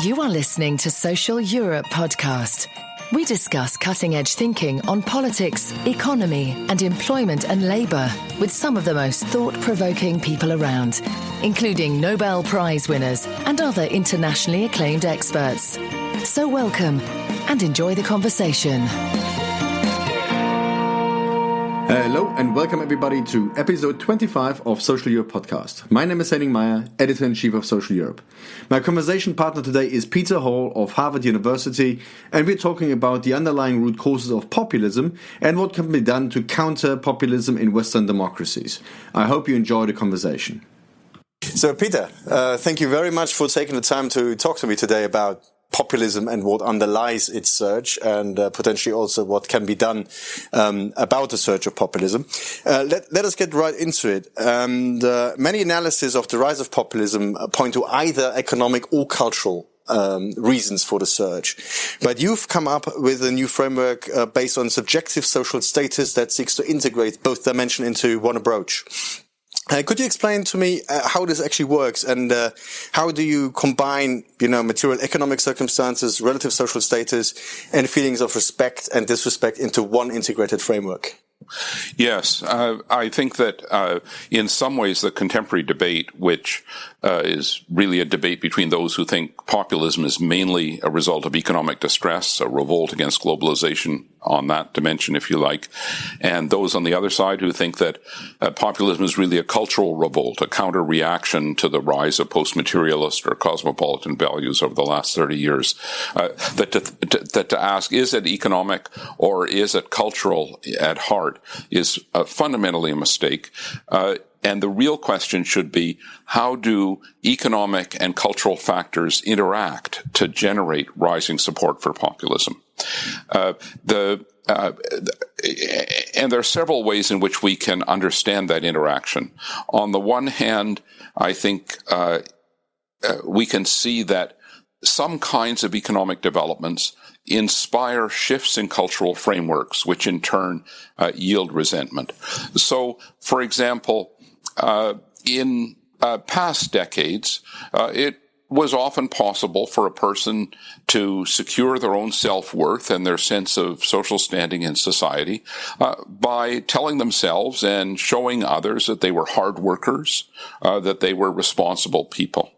You are listening to Social Europe podcast. We discuss cutting-edge thinking on politics, economy, and employment and labour with some of the most thought-provoking people around, including Nobel Prize winners and other internationally acclaimed experts. So welcome and enjoy the conversation. Hello and welcome everybody to episode 25 of Social Europe podcast. My name is Henning Meyer, Editor-in-Chief of Social Europe. My conversation partner today is Peter Hall of Harvard University, and we're talking about the underlying root causes of populism and what can be done to counter populism in Western democracies. I hope you enjoy the conversation. So Peter, thank you very much for taking the time to talk to me today about populism and what underlies its surge, and potentially also what can be done about the surge of populism. Let us get right into it. And many analyses of the rise of populism point to either economic or cultural reasons for the surge. But you've come up with a new framework based on subjective social status that seeks to integrate both dimensions into one approach. Could you explain to me how this actually works, and how do you combine, material economic circumstances, relative social status, and feelings of respect and disrespect into one integrated framework? Yes, I think that in some ways the contemporary debate, which is really a debate between those who think populism is mainly a result of economic distress, a revolt against globalization on that dimension, if you like, and those on the other side who think that populism is really a cultural revolt, a counter-reaction to the rise of post-materialist or cosmopolitan values over the last 30 years, that to ask, is it economic or is it cultural at heart, is fundamentally a mistake. And the real question should be, how do economic and cultural factors interact to generate rising support for populism? And there are several ways in which we can understand that interaction. On the one hand, I think we can see that some kinds of economic developments inspire shifts in cultural frameworks, which in turn yield resentment. So, for example, in past decades, it was often possible for a person to secure their own self-worth and their sense of social standing in society by telling themselves and showing others that they were hard workers, that they were responsible people.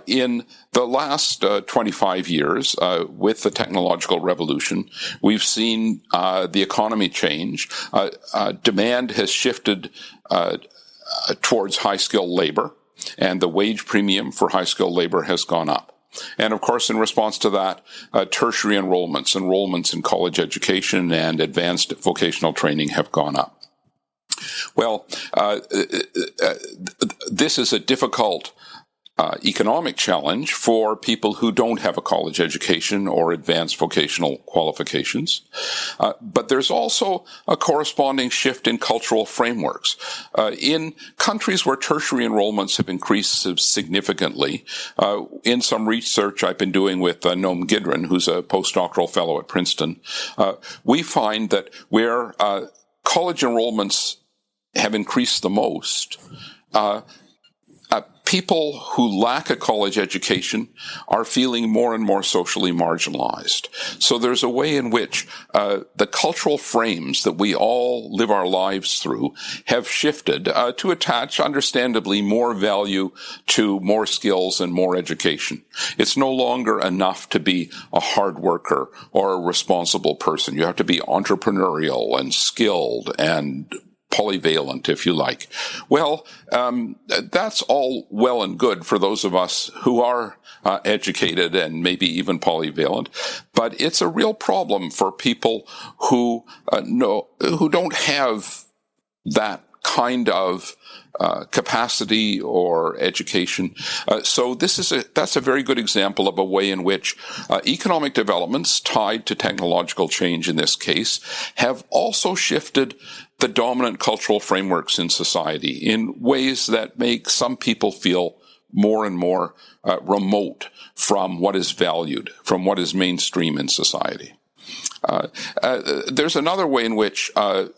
In the last 25 years, with the technological revolution, we've seen the economy change. Demand has shifted towards high-skilled labor, and the wage premium for high-skilled labor has gone up. And of course, in response to that, tertiary enrollments in college education and advanced vocational training have gone up. Well, this is a difficult economic challenge for people who don't have a college education or advanced vocational qualifications. But there's also a corresponding shift in cultural frameworks. In countries where tertiary enrollments have increased significantly, in some research I've been doing with Noam Gidron, who's a postdoctoral fellow at Princeton, we find that where college enrollments have increased the most, people who lack a college education are feeling more and more socially marginalized. So there's a way in which the cultural frames that we all live our lives through have shifted to attach, understandably, more value to more skills and more education. It's no longer enough to be a hard worker or a responsible person. You have to be entrepreneurial and skilled and polyvalent, if you like. Well, that's all well and good for those of us who are educated and maybe even polyvalent, but it's a real problem for people who don't have that kind of capacity or education. So that's a very good example of a way in which economic developments tied to technological change in this case have also shifted the dominant cultural frameworks in society in ways that make some people feel more and more remote from what is valued, from what is mainstream in society. There's another way in which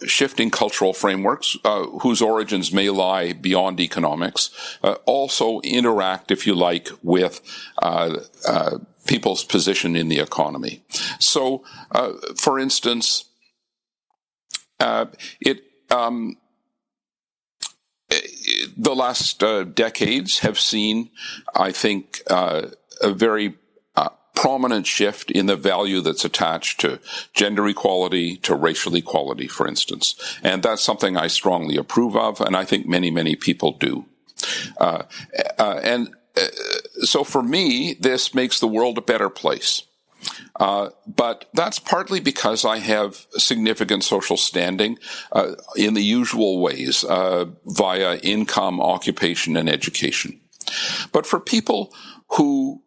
shifting cultural frameworks, whose origins may lie beyond economics, also interact, if you like, with people's position in the economy. So, for instance, the last decades have seen, I think, a very prominent shift in the value that's attached to gender equality, to racial equality, for instance. And that's something I strongly approve of, and I think many, many people do. So for me, this makes the world a better place. But that's partly because I have significant social standing in the usual ways, via income, occupation, and education. But for people who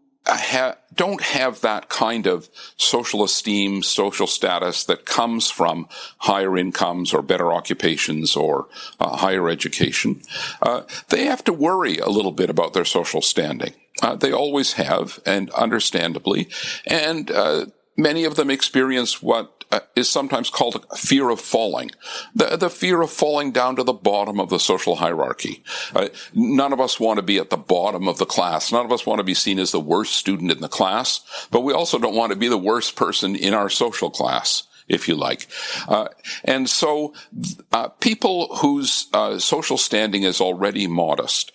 don't have that kind of social esteem, social status that comes from higher incomes or better occupations or higher education, they have to worry a little bit about their social standing. They always have, and understandably, and many of them experience what is sometimes called fear of falling, the fear of falling down to the bottom of the social hierarchy. None of us want to be at the bottom of the class. None of us want to be seen as the worst student in the class, but we also don't want to be the worst person in our social class, if you like. And so people whose social standing is already modest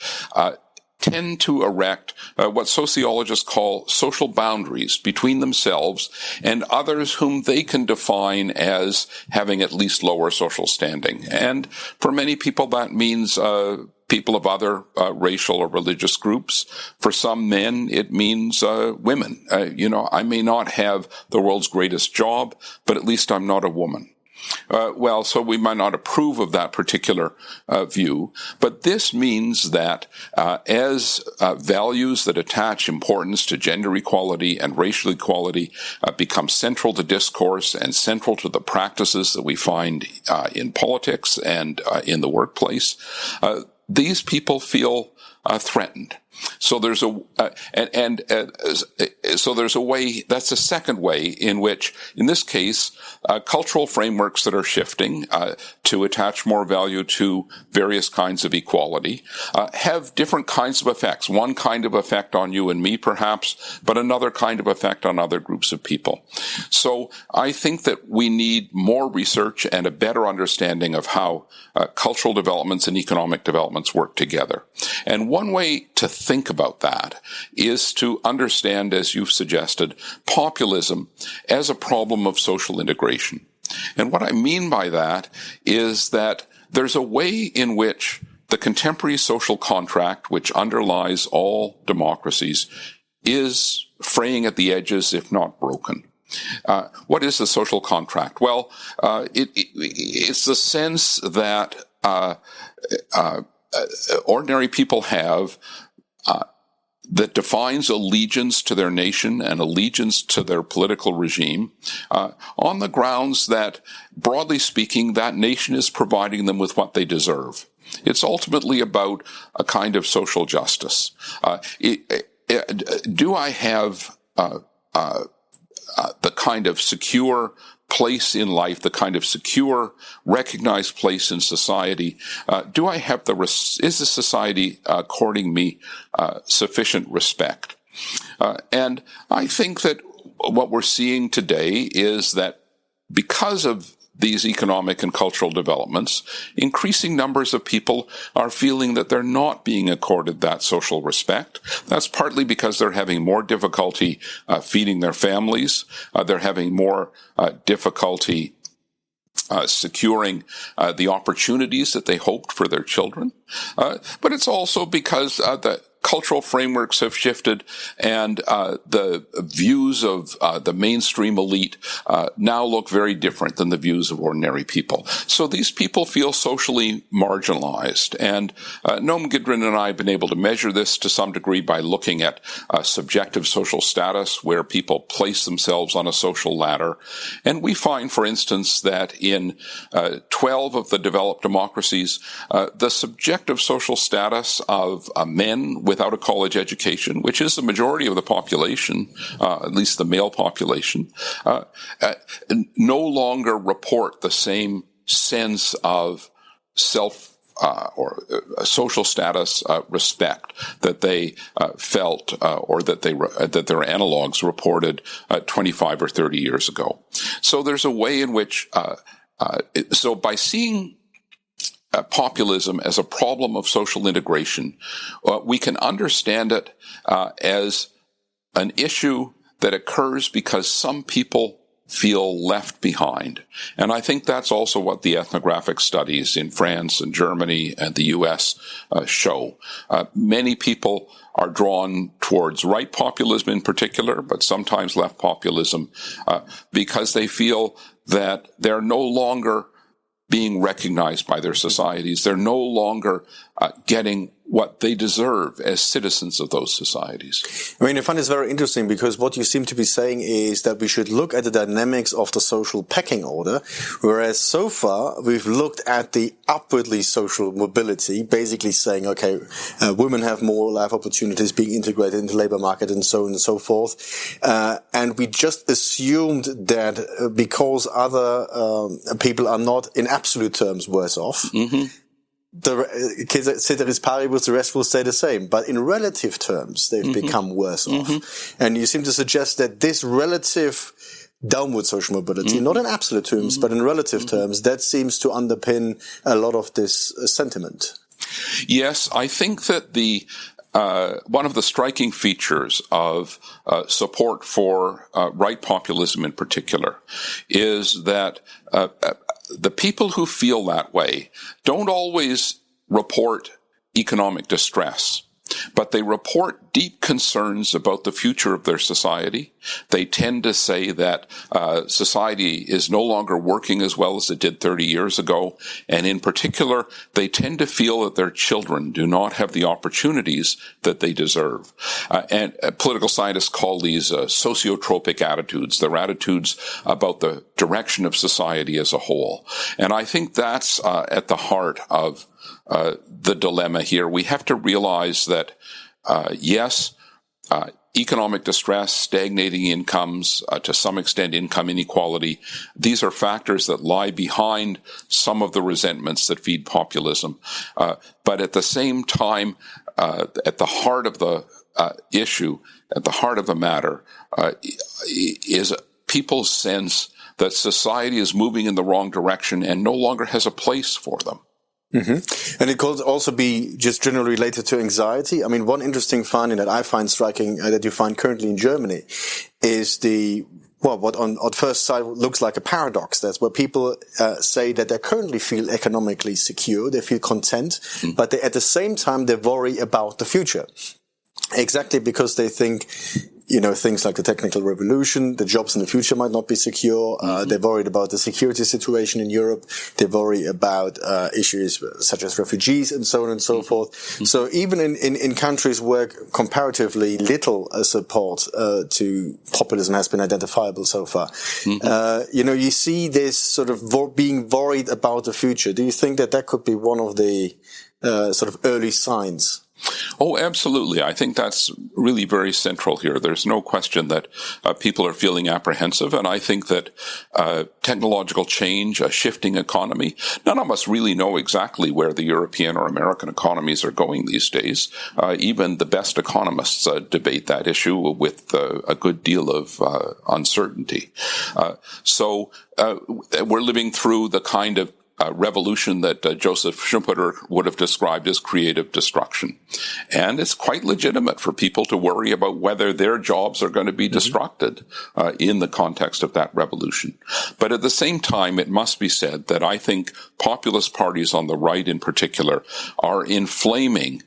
tend to erect what sociologists call social boundaries between themselves and others whom they can define as having at least lower social standing. And for many people, that means people of other racial or religious groups. For some men, it means women. I may not have the world's greatest job, but at least I'm not a woman. So we might not approve of that particular view, but this means that as values that attach importance to gender equality and racial equality become central to discourse and central to the practices that we find in politics and in the workplace, these people feel threatened. So there's a way. That's a second way in which, in this case, cultural frameworks that are shifting to attach more value to various kinds of equality have different kinds of effects. One kind of effect on you and me, perhaps, but another kind of effect on other groups of people. So I think that we need more research and a better understanding of how cultural developments and economic developments work together. And one way to think about that is to understand, as you've suggested, populism as a problem of social integration. And what I mean by that is that there's a way in which the contemporary social contract, which underlies all democracies, is fraying at the edges, if not broken. What is the social contract? Well, it's the sense that ordinary people have that defines allegiance to their nation and allegiance to their political regime on the grounds that, broadly speaking, that nation is providing them with what they deserve. It's ultimately about a kind of social justice. Do I have the kind of secure place in life, the kind of secure, recognized place in society? Do I have is the society according me sufficient respect? And I think that what we're seeing today is that because of these economic and cultural developments, increasing numbers of people are feeling that they're not being accorded that social respect. That's partly because they're having more difficulty feeding their families. They're having more difficulty securing the opportunities that they hoped for their children. But it's also because the cultural frameworks have shifted, and the views of the mainstream elite now look very different than the views of ordinary people. So these people feel socially marginalized. And Noam Gidron and I have been able to measure this to some degree by looking at subjective social status, where people place themselves on a social ladder. And we find, for instance, that in 12 of the developed democracies, the subjective social status of men with without a college education, which is the majority of the population, at least the male population, no longer report the same sense of or social status respect that they felt or that their analogs reported 25 or 30 years ago. So there's a way in which so by seeing populism as a problem of social integration, we can understand it as an issue that occurs because some people feel left behind. And I think that's also what the ethnographic studies in France and Germany and the US show. Many people are drawn towards right populism in particular, but sometimes left populism, because they feel that they're no longer being recognized by their societies. They're no longer getting what they deserve as citizens of those societies. I mean, I find this very interesting because what you seem to be saying is that we should look at the dynamics of the social pecking order, whereas so far we've looked at the upwardly social mobility, basically saying, okay, women have more life opportunities, being integrated into the labor market and so on and so forth. And we just assumed that because other people are not in absolute terms worse off, ceteris paribus, the rest will stay the same. But in relative terms, they've become worse off. And you seem to suggest that this relative downward social mobility, not in absolute terms, but in relative terms, that seems to underpin a lot of this sentiment. Yes, I think that one of the striking features of support for right populism in particular is that the people who feel that way don't always report economic distress, but they report deep concerns about the future of their society. They tend to say that society is no longer working as well as it did 30 years ago. And in particular, they tend to feel that their children do not have the opportunities that they deserve. And political scientists call these sociotropic attitudes. They're attitudes about the direction of society as a whole. And I think that's at the heart of the dilemma here. We have to realize that, yes, economic distress, stagnating incomes, to some extent income inequality, these are factors that lie behind some of the resentments that feed populism. But at the same time, at the heart of the issue, at the heart of the matter, is people's sense that society is moving in the wrong direction and no longer has a place for them. And it could also be just generally related to anxiety. I mean, one interesting finding that I find striking that you find currently in Germany is what on first sight looks like a paradox. That's where people say that they currently feel economically secure, they feel content, but they, at the same time they worry about the future. Exactly because they think, things like the technical revolution, the jobs in the future might not be secure. They're worried about the security situation in Europe. They worry about issues such as refugees and so on and so forth. So even in countries where comparatively little support to populism has been identifiable so far, you see this sort of being worried about the future. Do you think that could be one of the sort of early signs? Oh, absolutely. I think that's really very central here. There's no question that people are feeling apprehensive, and I think that technological change, a shifting economy, none of us really know exactly where the European or American economies are going these days. Even the best economists debate that issue with a good deal of uncertainty. So we're living through the kind of revolution that Joseph Schumpeter would have described as creative destruction. And it's quite legitimate for people to worry about whether their jobs are going to be destructed in the context of that revolution. But at the same time, it must be said that I think populist parties on the right in particular are inflaming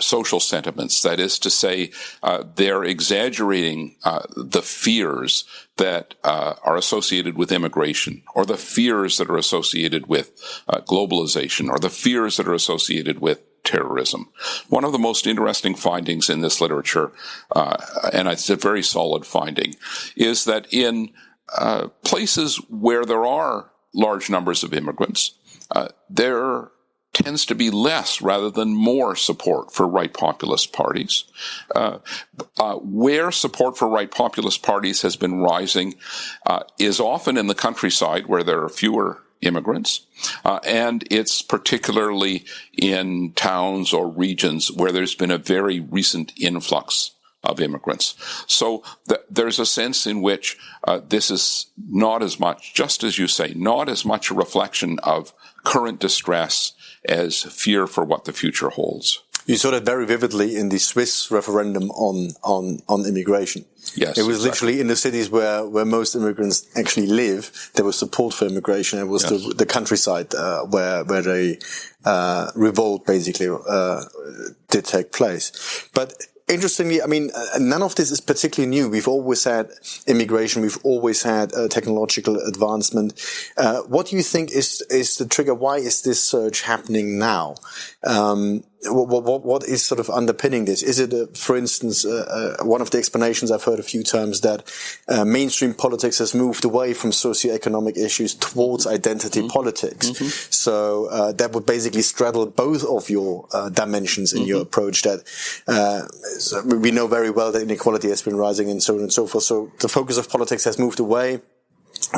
social sentiments. That is to say, they're exaggerating the fears that are associated with immigration, or the fears that are associated with globalization, or the fears that are associated with terrorism. One of the most interesting findings in this literature, and it's a very solid finding, is that in places where there are large numbers of immigrants, there tends to be less rather than more support for right populist parties. Where support for right populist parties has been rising is often in the countryside where there are fewer immigrants, and it's particularly in towns or regions where there's been a very recent influx of immigrants. So there's a sense in which this is not as much, just as you say, not as much a reflection of current distress as fear for what the future holds. You saw that very vividly in the Swiss referendum on immigration. Yes, it was exactly. Literally in the cities where most immigrants actually live, there was support for immigration. It was the countryside where the revolt basically did take place. But interestingly, I mean, none of this is particularly new. We've always had immigration. We've always had technological advancement. What do you think is the trigger? Why is this surge happening now? What is sort of underpinning this? Is it, for instance, one of the explanations I've heard a few times that mainstream politics has moved away from socioeconomic issues towards identity politics. So that would basically straddle both of your dimensions in your approach. That so we know very well that inequality has been rising and so on and so forth. So the focus of politics has moved away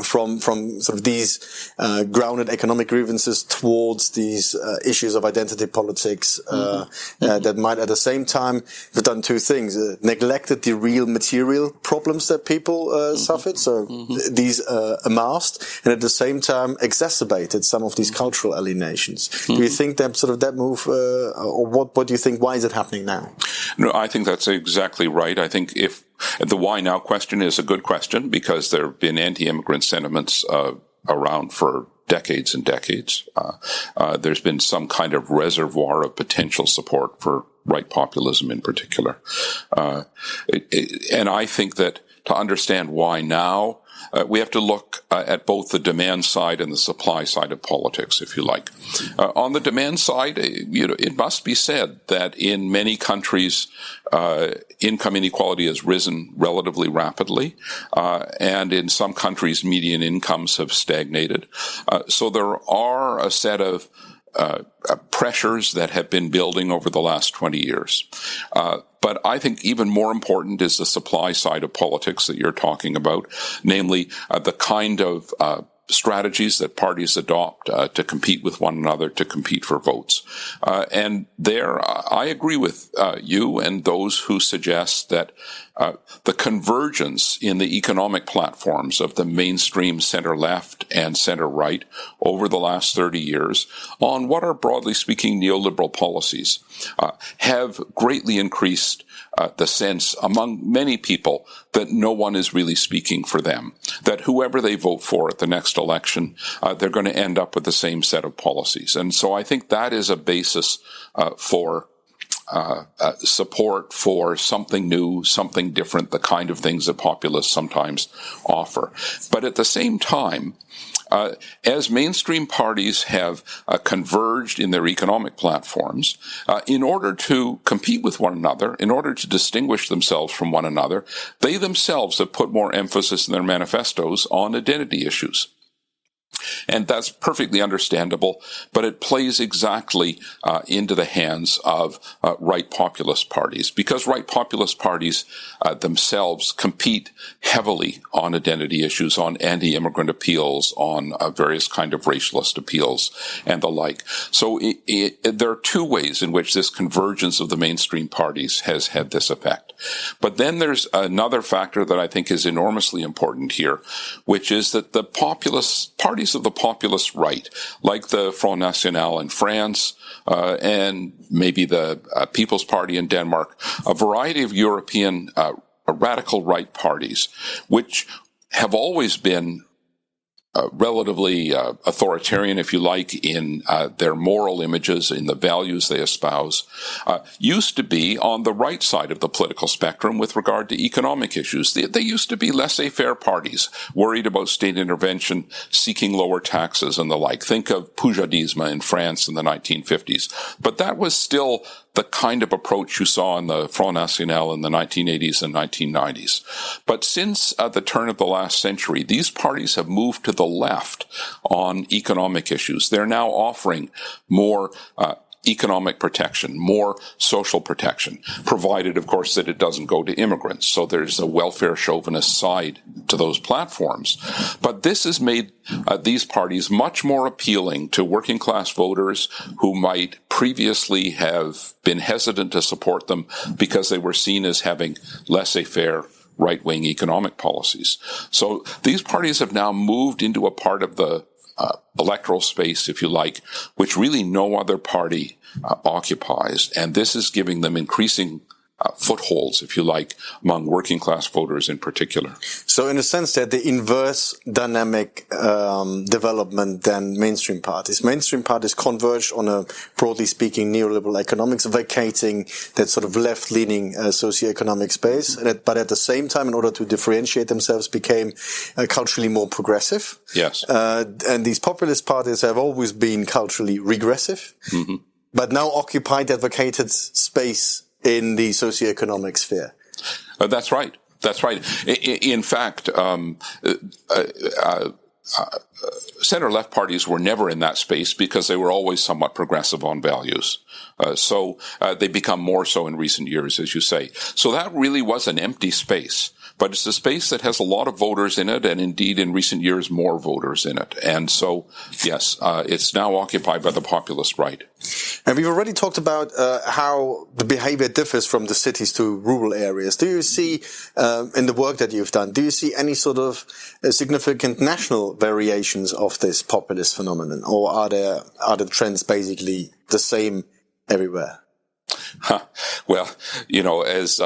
from sort of these grounded economic grievances towards these issues of identity politics that might at the same time have done two things: neglected the real material problems that people suffered, so these amassed, and at the same time exacerbated some of these cultural alienations. Do you think that sort of that move, or what do you think? Why is it happening now? No, I think that's exactly right. I think if the why now question is a good question, because there have been anti-immigrant sentiments around for decades and decades. There's been some kind of reservoir of potential support for right populism in particular. And I think that to understand why now, we have to look at both the demand side and the supply side of politics, if you like. On the demand side, it must be said that in many countries, income inequality has risen relatively rapidly, and in some countries, median incomes have stagnated. So there are a set of pressures that have been building over the last 20 years. But I think even more important is the supply side of politics that you're talking about, namely the kind of strategies that parties adopt to compete with one another, to compete for votes. And there, I agree with you and those who suggest that the convergence in the economic platforms of the mainstream center-left and center-right over the last 30 years on what are, broadly speaking, neoliberal policies have greatly increased the sense among many people that no one is really speaking for them, that whoever they vote for at the next election, they're going to end up with the same set of policies. And so I think that is a basis for support for something new, something different, the kind of things that populists sometimes offer. But at the same time, as mainstream parties have converged in their economic platforms, in order to compete with one another, in order to distinguish themselves from one another, they themselves have put more emphasis in their manifestos on identity issues. And that's perfectly understandable, but it plays exactly into the hands of right populist parties, because right populist parties themselves compete heavily on identity issues, on anti-immigrant appeals, on various kind of racialist appeals, and the like. So there are two ways in which this convergence of the mainstream parties has had this effect. But then there's another factor that I think is enormously important here, which is that the populist parties of the populist right, like the Front National in France, and maybe the People's Party in Denmark, a variety of European radical right parties, which have always been relatively authoritarian, if you like, in their moral images, in the values they espouse, used to be on the right side of the political spectrum with regard to economic issues. They used to be laissez-faire parties, worried about state intervention, seeking lower taxes and the like. Think of Poujadisme in France in the 1950s. But that was still the kind of approach you saw in the Front National in the 1980s and 1990s. But since the turn of the last century, these parties have moved to the left on economic issues. They're now offering more economic protection, more social protection, provided, of course, that it doesn't go to immigrants. So there's a welfare chauvinist side to those platforms. But this has made these parties much more appealing to working class voters who might previously have been hesitant to support them because they were seen as having laissez-faire right-wing economic policies. So these parties have now moved into a part of the electoral space, if you like, which really no other party occupies. And this is giving them increasing footholds, if you like, among working class voters in particular. So in a sense, they're the inverse dynamic development than mainstream parties. Mainstream parties converge on a, broadly speaking, neoliberal economics, vacating that sort of left-leaning socioeconomic space. But at the same time, in order to differentiate themselves, became culturally more progressive. Yes. And these populist parties have always been culturally regressive, but now occupy that vacated space in the socioeconomic sphere. That's right. That's right. In fact, center-left parties were never in that space because they were always somewhat progressive on values. So they become more so in recent years, as you say. So that really was an empty space. But it's a space that has a lot of voters in it, and indeed in recent years more voters in it. And so, yes, it's now occupied by the populist right. And we've already talked about how the behavior differs from the cities to rural areas. Do you see, in the work that you've done, do you see any sort of significant national variations of this populist phenomenon? Or are the trends basically the same everywhere? Well, you know, as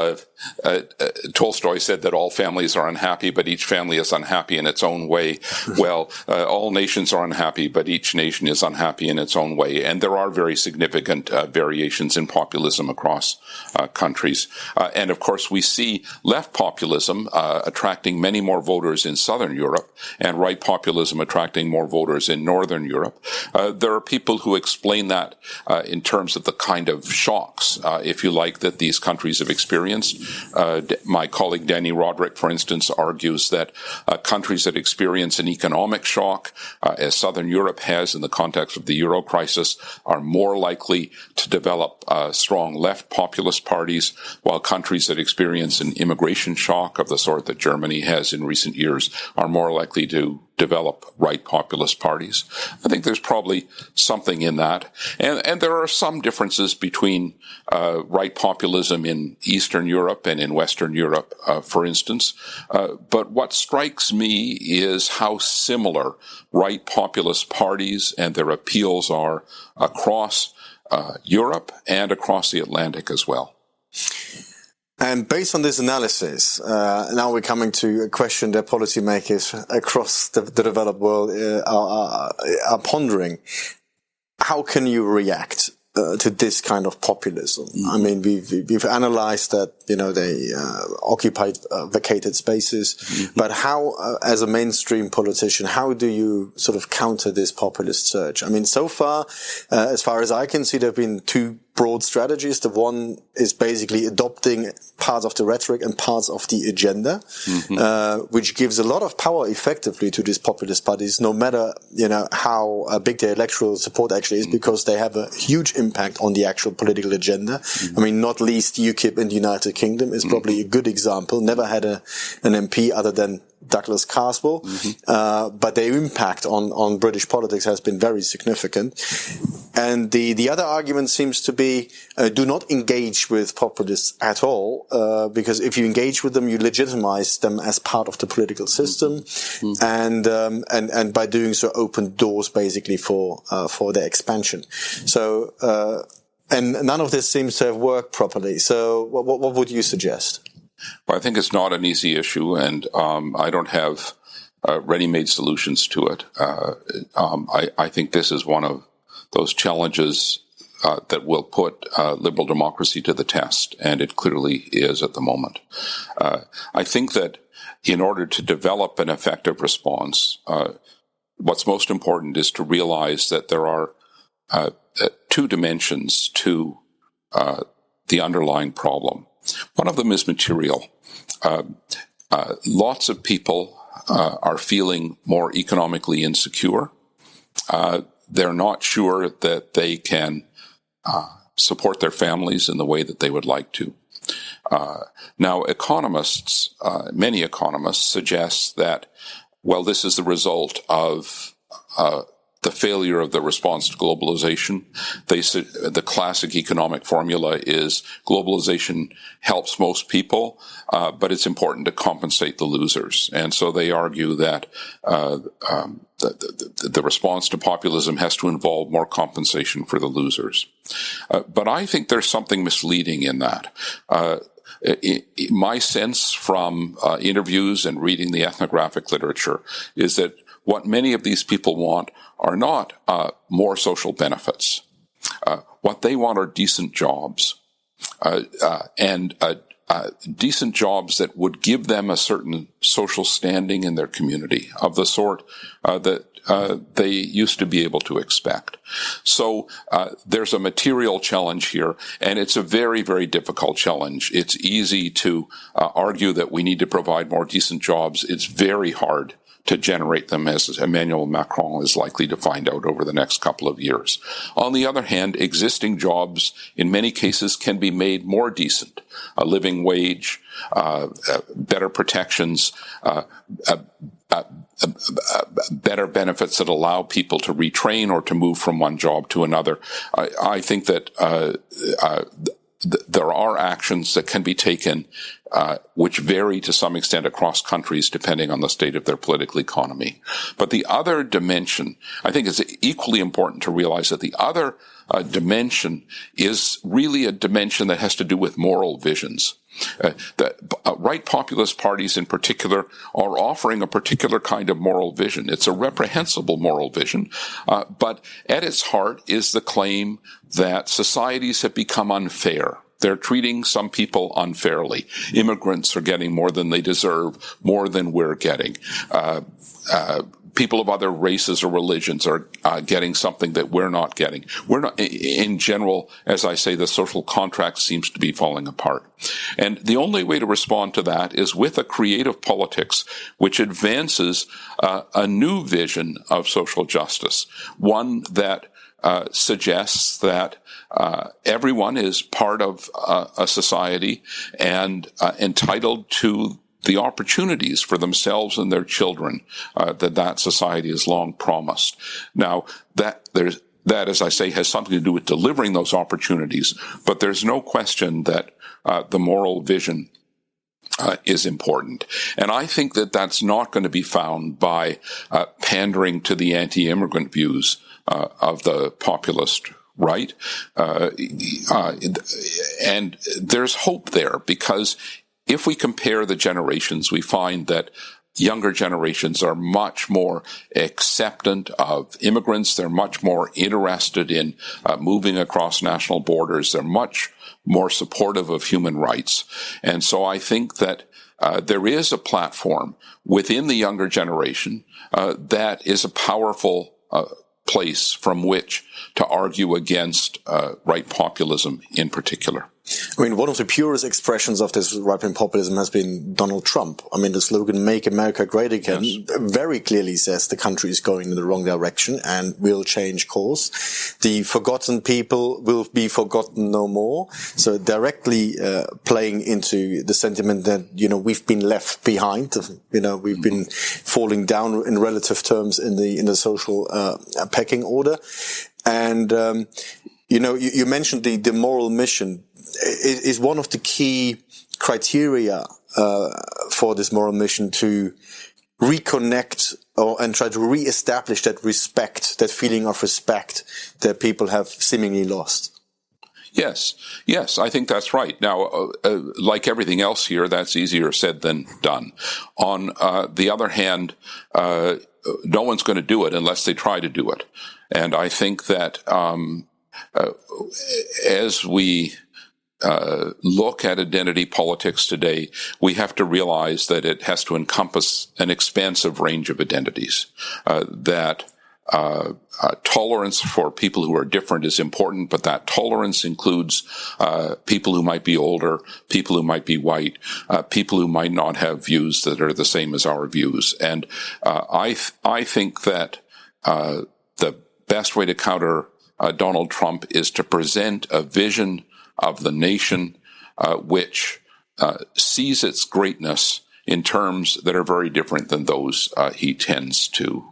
Tolstoy said that all families are unhappy, but each family is unhappy in its own way. Well, all nations are unhappy, but each nation is unhappy in its own way. And there are very significant variations in populism across countries. And of course, we see left populism attracting many more voters in Southern Europe and right populism attracting more voters in Northern Europe. There are people who explain that in terms of the kind of shocks, if you like, that these countries have experienced. My colleague Danny Roderick, for instance, argues that countries that experience an economic shock, as Southern Europe has in the context of the euro crisis, are more likely to develop strong left populist parties, while countries that experience an immigration shock of the sort that Germany has in recent years are more likely to develop right populist parties. I think there's probably something in that. And there are some differences between right populism in Eastern Europe and in Western Europe, for instance. But what strikes me is how similar right populist parties and their appeals are across Europe and across the Atlantic as well. And based on this analysis, now we're coming to a question that policymakers across the developed world are pondering. How can you react to this kind of populism? I mean, we've analyzed that, you know, they occupied vacated spaces, but how, as a mainstream politician, how do you sort of counter this populist surge? I mean, so far as I can see, there have been two broad strategies. The one is basically adopting parts of the rhetoric and parts of the agenda, which gives a lot of power effectively to these populist parties, no matter, you know, how big their electoral support actually is, because they have a huge impact on the actual political agenda. I mean, not least UKIP in the United Kingdom is probably a good example. Never had an MP other than Douglas Carswell, but their impact on British politics has been very significant. And the other argument seems to be do not engage with populists at all, because if you engage with them, you legitimize them as part of the political system, and by doing so, open doors basically for their expansion. So and none of this seems to have worked properly. So what would you suggest? Well, I think it's not an easy issue, and I don't have ready-made solutions to it. I think this is one of those challenges that will put liberal democracy to the test, and it clearly is at the moment. I think that in order to develop an effective response, what's most important is to realize that there are two dimensions to the underlying problem. One of them is material. Lots of people are feeling more economically insecure. They're not sure that they can support their families in the way that they would like to. Now, economists, many economists suggest that, well, this is the result of the failure of the response to globalization. The classic economic formula is globalization helps most people, but it's important to compensate the losers. And so they argue that the response to populism has to involve more compensation for the losers. But I think there's something misleading in that. My sense from interviews and reading the ethnographic literature is that what many of these people want are not more social benefits. What they want are decent jobs, and decent jobs that would give them a certain social standing in their community of the sort that they used to be able to expect. So there's a material challenge here, and it's a very, very difficult challenge. It's easy to argue that we need to provide more decent jobs. It's very hard to generate them, as Emmanuel Macron is likely to find out over the next couple of years. On the other hand, existing jobs in many cases can be made more decent. A living wage, better protections, better benefits that allow people to retrain or to move from one job to another. I think that there are actions that can be taken which vary to some extent across countries depending on the state of their political economy. But the other dimension, I think it's equally important to realize that the other dimension is really a dimension that has to do with moral visions. The right populist parties in particular are offering a particular kind of moral vision. It's a reprehensible moral vision, but at its heart is the claim that societies have become unfair. They're treating some people unfairly. Immigrants are getting more than they deserve, more than we're getting. People of other races or religions are getting something that we're not getting. We're not, in general, as I say, the social contract seems to be falling apart. And the only way to respond to that is with a creative politics which advances a new vision of social justice, one that suggests that everyone is part of a society and entitled to the opportunities for themselves and their children that society has long promised. Now, that, as I say, has something to do with delivering those opportunities, but there's no question that the moral vision is important. And I think that that's not going to be found by pandering to the anti-immigrant views of the populist right. And there's hope there, because if we compare the generations, we find that younger generations are much more acceptant of immigrants. They're much more interested in moving across national borders. They're much more supportive of human rights. And so I think that there is a platform within the younger generation that is a powerful place from which to argue against right populism in particular. I mean, one of the purest expressions of this right-wing populism has been Donald Trump. I mean, the slogan, "Make America Great Again," very clearly says the country is going in the wrong direction and will change course. The forgotten people will be forgotten no more. So directly playing into the sentiment that, we've been left behind. We've been falling down in relative terms in the social pecking order. And you mentioned the moral mission. It is one of the key criteria for this moral mission to reconnect and try to re-establish that respect, that feeling of respect that people have seemingly lost. Yes, I think that's right. Now, like everything else here, that's easier said than done. On the other hand, no one's going to do it unless they try to do it. And I think that as we look at identity politics today, we have to realize that it has to encompass an expansive range of identities, that tolerance for people who are different is important, but that tolerance includes people who might be older, people who might be white, people who might not have views that are the same as our views. And I think that the best way to counter Donald Trump is to present a vision of the nation which sees its greatness in terms that are very different than those he tends to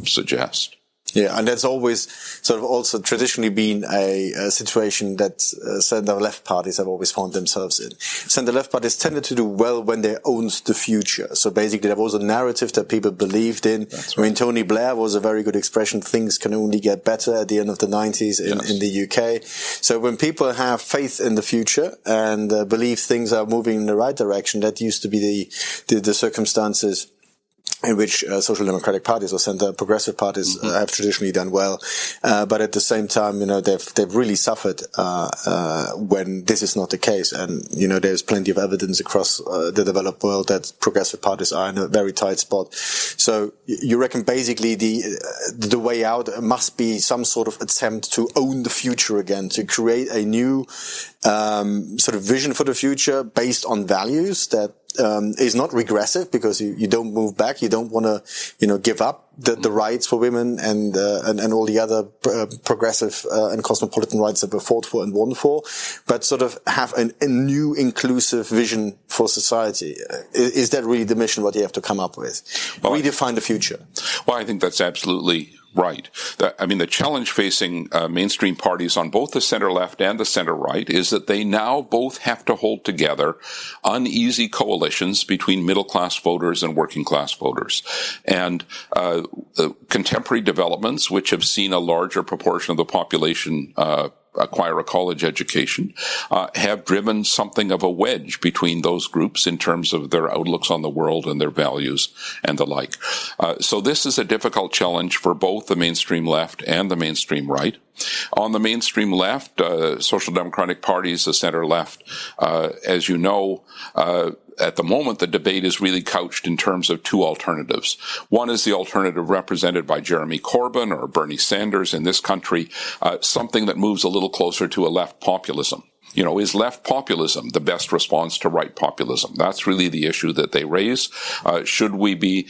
suggest. Yeah, and that's always sort of also traditionally been a situation that center-left parties have always found themselves in. Center-left parties tended to do well when they owned the future. So basically there was a narrative that people believed in. That's right. I mean, Tony Blair was a very good expression, things can only get better at the end of the 90s in the UK. So when people have faith in the future and believe things are moving in the right direction, that used to be the circumstances in which social democratic parties or center progressive parties have traditionally done well, but at the same time, they've really suffered when this is not the case. And there's plenty of evidence across the developed world that progressive parties are in a very tight spot. So you reckon basically the way out must be some sort of attempt to own the future again, to create a new sort of vision for the future based on values that is not regressive, because you don't move back. You don't want to, give up the rights for women and all the other progressive and cosmopolitan rights that were fought for and won for, but sort of have a new inclusive vision for society. Is that really the mission, what you have to come up with? Well, redefine the future. Well, I think that's absolutely right. The challenge facing mainstream parties on both the center-left and the center-right is that they now both have to hold together uneasy coalitions between middle-class voters and working-class voters. And contemporary developments, which have seen a larger proportion of the population acquire a college education, have driven something of a wedge between those groups in terms of their outlooks on the world and their values and the like. So this is a difficult challenge for both the mainstream left and the mainstream right. On the mainstream left, social democratic parties, the center left, as you know, at the moment, the debate is really couched in terms of two alternatives. One is the alternative represented by Jeremy Corbyn or Bernie Sanders in this country, something that moves a little closer to a left populism. Is left populism the best response to right populism? That's really the issue that they raise. Should we be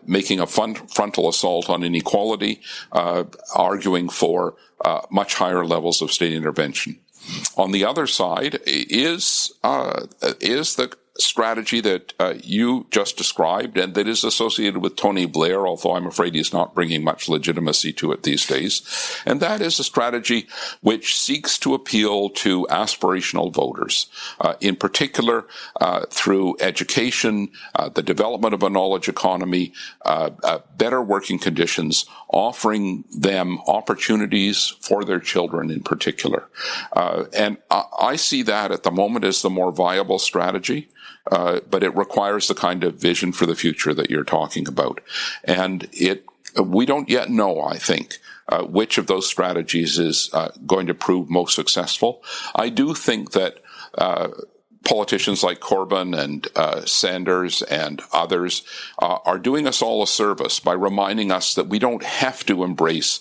making a frontal assault on inequality, arguing for much higher levels of state intervention? On the other side is the strategy that you just described and that is associated with Tony Blair, although I'm afraid he's not bringing much legitimacy to it these days. And that is a strategy which seeks to appeal to aspirational voters, in particular through education, the development of a knowledge economy, better working conditions, offering them opportunities for their children in particular. And I see that at the moment as the more viable strategy. But it requires the kind of vision for the future that you're talking about. And we don't yet know, I think, which of those strategies is going to prove most successful. I do think that politicians like Corbyn and Sanders and others are doing us all a service by reminding us that we don't have to embrace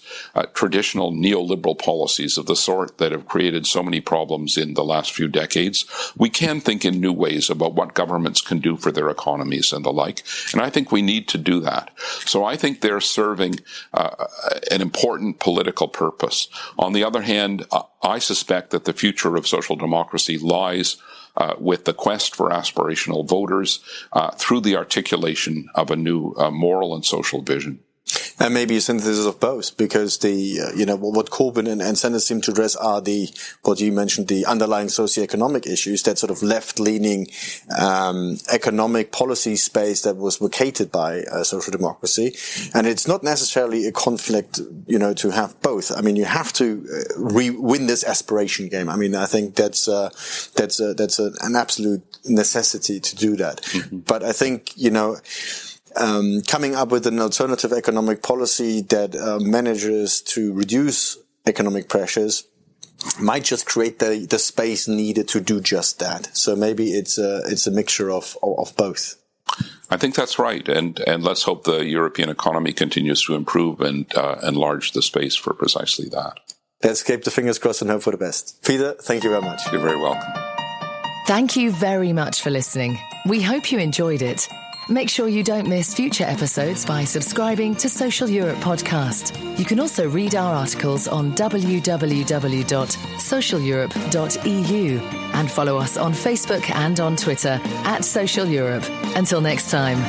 traditional neoliberal policies of the sort that have created so many problems in the last few decades. We can think in new ways about what governments can do for their economies and the like, and I think we need to do that. So I think they're serving an important political purpose. On the other hand, I suspect that the future of social democracy lies with the quest for aspirational voters through the articulation of a new moral and social vision. And maybe a synthesis of both, because what Corbyn and Sanders seem to address are what you mentioned, the underlying socioeconomic issues, that sort of left-leaning economic policy space that was vacated by social democracy. And it's not necessarily a conflict, to have both. I mean, you have to win this aspiration game. I mean, I think that's an absolute necessity to do that. Mm-hmm. But I think, coming up with an alternative economic policy that manages to reduce economic pressures might just create the space needed to do just that. So maybe it's a mixture of both. I think that's right, and let's hope the European economy continues to improve and enlarge the space for precisely that. Let's keep the fingers crossed and hope for the best. Peter, thank you very much. You're very welcome. Thank you very much for listening. We hope you enjoyed it. Make sure you don't miss future episodes by subscribing to Social Europe Podcast. You can also read our articles on www.socialeurope.eu and follow us on Facebook and on Twitter @Social Europe. Until next time.